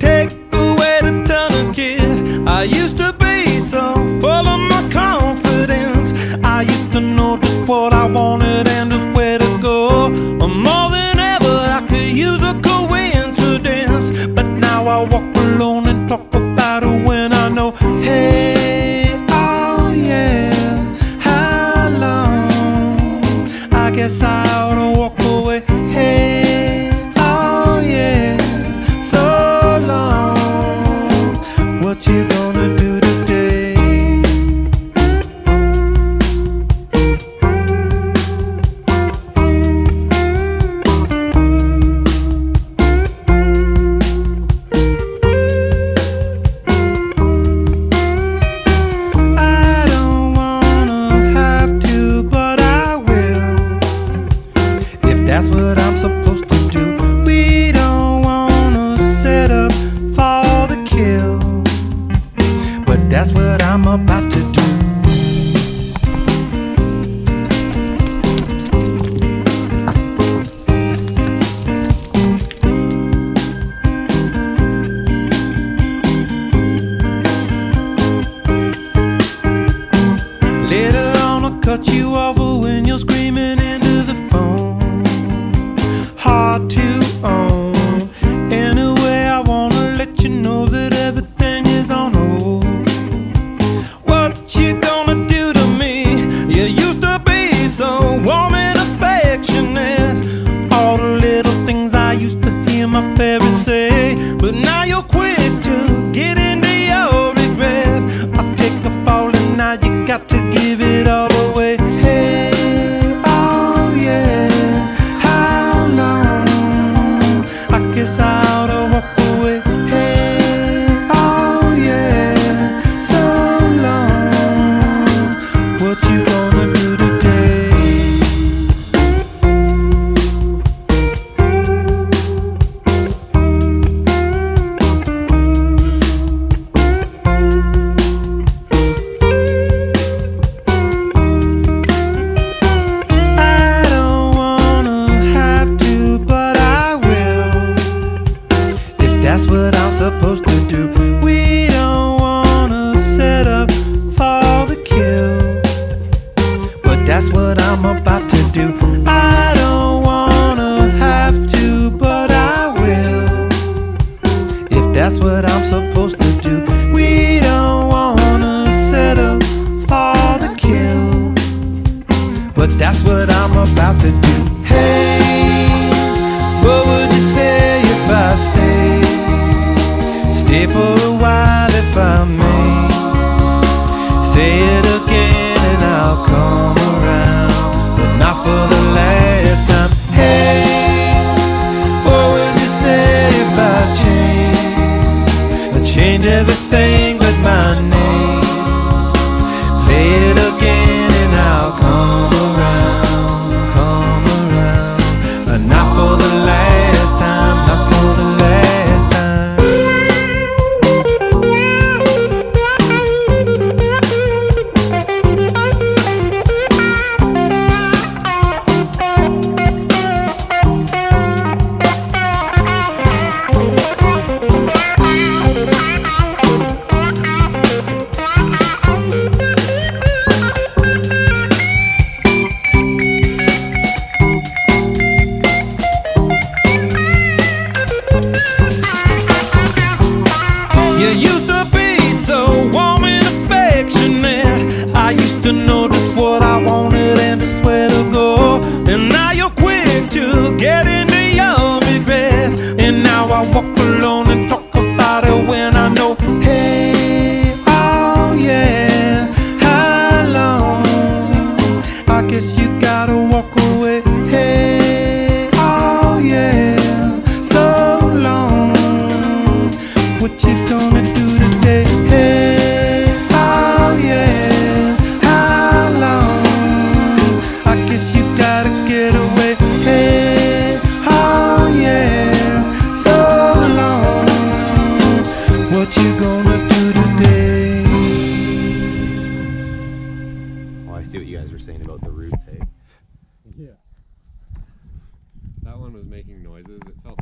take away the tourniquet. I used to be so full of my confidence. I used to know just what I wanted and just where to go. More than ever I could use a coincidence. But now I walk alone and talk about it when I know, hey, oh yeah, how long? I guess I ought to walk away. Hey, oh yeah, so long. What you gonna do today? I don't wanna have to, but I will, if that's what I'm supposed to do. We don't wanna set up for the kill, but that's what I'm about to do. Later on I'll cut you off when you're screaming into the phone. Hard to own. Anyway, I wanna let you know that everything is on hold. What you gonna do to me? You used to be so warm and affectionate. All the little things I used to hear my parents say. But now you're quick to get into your regret. I take a fall and now you got to give it all away. Hey, oh yeah, how long? I guess I ought to walk away. Hey, oh yeah, so long. What you gonna do today? I don't wanna have to, but I will, if that's what I'm supposed to do. We don't wanna set up for the kill, but that's what I'm about to do. I don't wanna have to, but I will, if that's what I'm supposed to do. We don't wanna set up for the kill, but that's what I'm about to do. Hey, what would you say if I stay for a while if I may? Say it again and I'll come around, but not for the last time. Hey, what would you say if I change everything but my name? Play it again and I'll come around, but not for the last time, not for the last time. You used to be so warm and affectionate. I used to know just what I wanted and just where to go. And now you're quick to get into your regret. And now I walk alone and talk about it when I know, hey, oh yeah, how long? I guess you gotta walk away. Hey, oh yeah, so long. What you gonna do today? Hey, oh yeah, how long? I guess you gotta get away. Hey, oh yeah, so long. What you gonna do today? Oh, I see what you guys were saying about the roots, hey? Yeah. That one was making noises. It felt